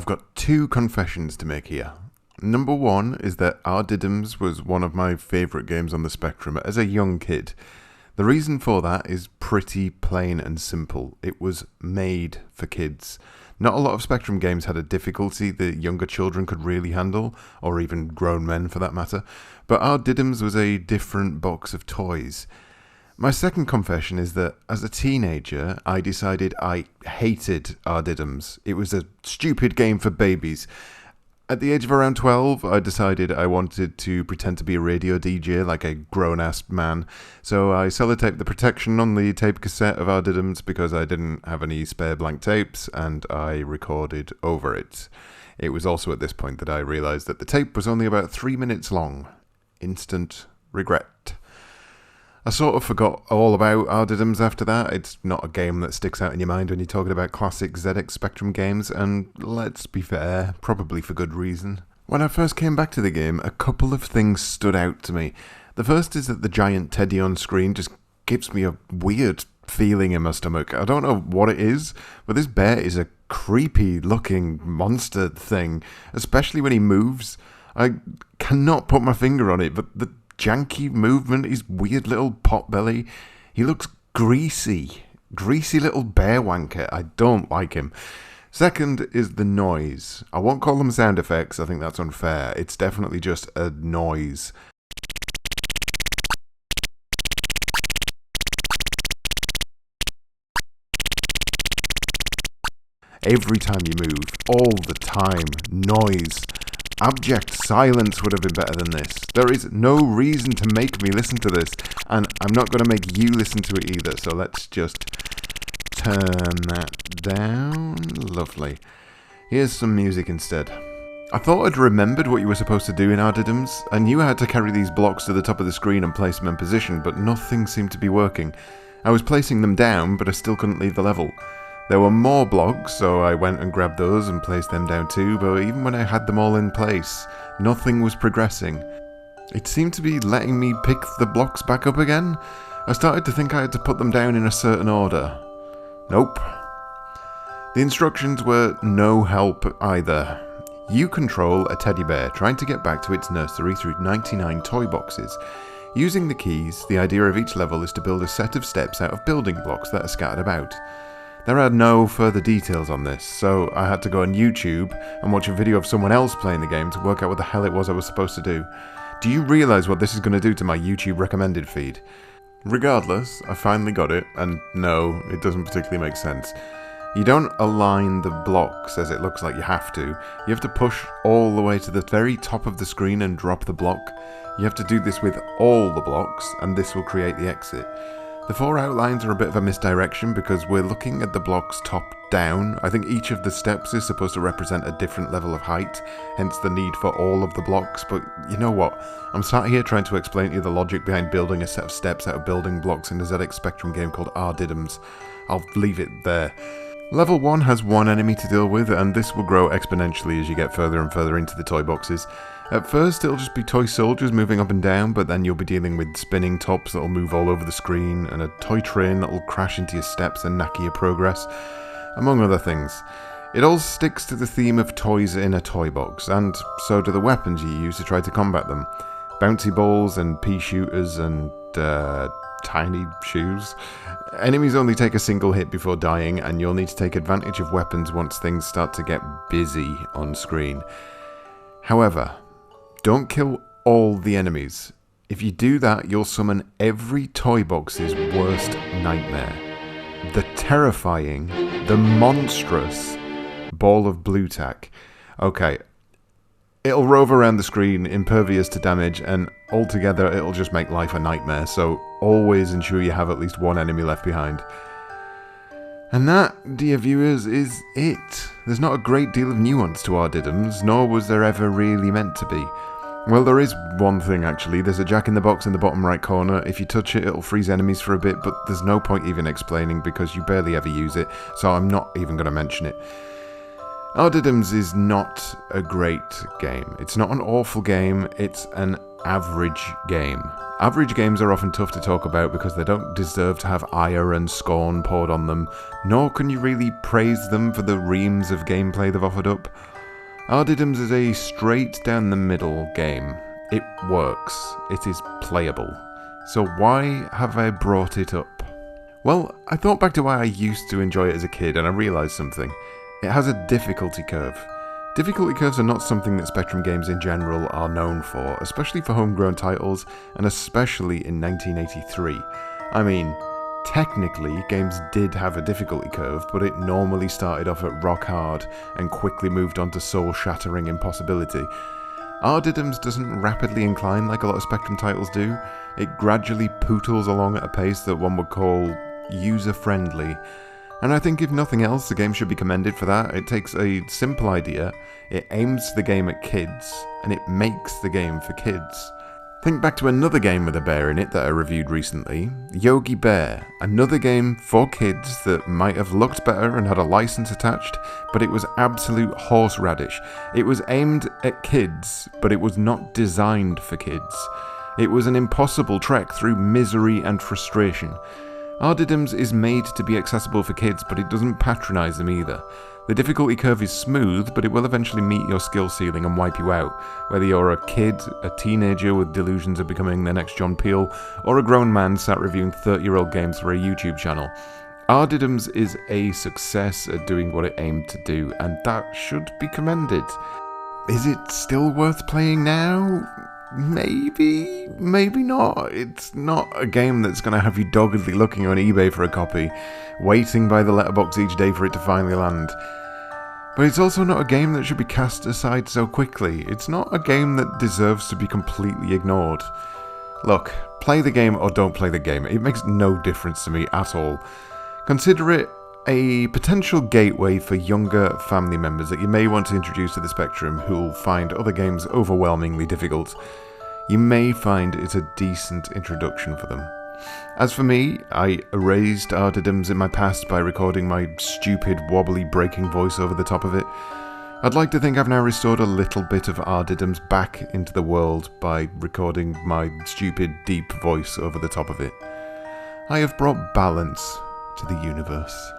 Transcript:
I've got two confessions to make here. Number one is that Diddums was one of my favourite games on the Spectrum as a young kid. The reason for that is pretty plain and simple. It was made for kids. Not a lot of Spectrum games had a difficulty that younger children could really handle, or even grown men for that matter, but Diddums was a different box of toys. My second confession is that as a teenager, I decided I hated Diddums. It was a stupid game for babies. At the age of around 12, I decided I wanted to pretend to be a radio DJ like a grown-ass man. So I sellotaped the protection on the tape cassette of Diddums because I didn't have any spare blank tapes, and I recorded over it. It was also at this point that I realised that the tape was only about 3 minutes long. Instant regret. I sort of forgot all about Diddums after that. It's not a game that sticks out in your mind when you're talking about classic ZX Spectrum games, and let's be fair, probably for good reason. When I first came back to the game, a couple of things stood out to me. The first is that the giant teddy on screen just gives me a weird feeling in my stomach. I don't know what it is, but this bear is a creepy looking monster thing, especially when he moves. I cannot put my finger on it, but the janky movement, his weird little pot belly. He looks greasy. Greasy little bear wanker. I don't like him. Second is the noise. I won't call them sound effects. I think that's unfair. It's definitely just a noise. Every time you move, all the time, noise. Abject silence would have been better than this. There is no reason to make me listen to this, and I'm not going to make you listen to it either, so let's just turn that down. Lovely. Here's some music instead. I thought I'd remembered what you were supposed to do in Diddums. I knew I had to carry these blocks to the top of the screen and place them in position, but nothing seemed to be working. I was placing them down, but I still couldn't leave the level. There were more blocks, so I went and grabbed those and placed them down too, but even when I had them all in place, nothing was progressing. It seemed to be letting me pick the blocks back up again. I started to think I had to put them down in a certain order. Nope. The instructions were no help either. You control a teddy bear trying to get back to its nursery through 99 toy boxes. Using the keys, the idea of each level is to build a set of steps out of building blocks that are scattered about. There are no further details on this, so I had to go on YouTube and watch a video of someone else playing the game to work out what the hell it was I was supposed to do. Do you realise what this is going to do to my YouTube recommended feed? Regardless, I finally got it, and no, it doesn't particularly make sense. You don't align the blocks as it looks like you have to. You have to push all the way to the very top of the screen and drop the block. You have to do this with all the blocks, and this will create the exit. The four outlines are a bit of a misdirection because we're looking at the blocks top down. I think each of the steps is supposed to represent a different level of height, hence the need for all of the blocks, but you know what? I'm sat here trying to explain to you the logic behind building a set of steps out of building blocks in a ZX Spectrum game called Diddums. I'll leave it there. Level 1 has one enemy to deal with, and this will grow exponentially as you get further and further into the toy boxes. At first it'll just be toy soldiers moving up and down, but then you'll be dealing with spinning tops that'll move all over the screen, and a toy train that'll crash into your steps and knack your progress, among other things. It all sticks to the theme of toys in a toy box, and so do the weapons you use to try to combat them. Bouncy balls and pea shooters and tiny shoes. Enemies only take a single hit before dying, and you'll need to take advantage of weapons once things start to get busy on screen. However, don't kill all the enemies. If you do that, you'll summon every toy box's worst nightmare. The terrifying, the monstrous ball of blue tack. Okay, it'll rove around the screen, impervious to damage, and altogether it'll just make life a nightmare, so always ensure you have at least one enemy left behind. And that, dear viewers, is it. There's not a great deal of nuance to Diddums, nor was there ever really meant to be. Well, there is one thing actually. There's a jack-in-the-box in the bottom right corner. If you touch it, it'll freeze enemies for a bit, but there's no point even explaining because you barely ever use it, so I'm not even going to mention it. Diddums is not a great game. It's not an awful game, it's an average game. Average games are often tough to talk about because they don't deserve to have ire and scorn poured on them, nor can you really praise them for the reams of gameplay they've offered up. Diddums is a straight down the middle game. It works. It is playable. So why have I brought it up? Well, I thought back to why I used to enjoy it as a kid and I realised something. It has a difficulty curve. Difficulty curves are not something that Spectrum games in general are known for, especially for homegrown titles, and especially in 1983. I mean, technically, games did have a difficulty curve, but it normally started off at rock hard and quickly moved on to soul-shattering impossibility. Diddums doesn't rapidly incline like a lot of Spectrum titles do. It gradually pootles along at a pace that one would call user-friendly. And I think if nothing else, the game should be commended for that. It takes a simple idea, it aims the game at kids, and it makes the game for kids. Think back to another game with a bear in it that I reviewed recently, Yogi Bear, another game for kids that might have looked better and had a license attached, but it was absolute horseradish. It was aimed at kids, but it was not designed for kids. It was an impossible trek through misery and frustration. Diddums is made to be accessible for kids, but it doesn't patronise them either. The difficulty curve is smooth, but it will eventually meet your skill ceiling and wipe you out, whether you're a kid, a teenager with delusions of becoming the next John Peel, or a grown man sat reviewing 30-year-old games for a YouTube channel. Diddums is a success at doing what it aimed to do, and that should be commended. Is it still worth playing now? Maybe, maybe not. It's not a game that's going to have you doggedly looking on eBay for a copy, waiting by the letterbox each day for it to finally land. But it's also not a game that should be cast aside so quickly. It's not a game that deserves to be completely ignored. Look, play the game or don't play the game. It makes no difference to me at all. Consider it a potential gateway for younger family members that you may want to introduce to the Spectrum who'll find other games overwhelmingly difficult. You may find it a decent introduction for them. As for me, I erased Diddums in my past by recording my stupid, wobbly, breaking voice over the top of it. I'd like to think I've now restored a little bit of Diddums back into the world by recording my stupid, deep voice over the top of it. I have brought balance to the universe.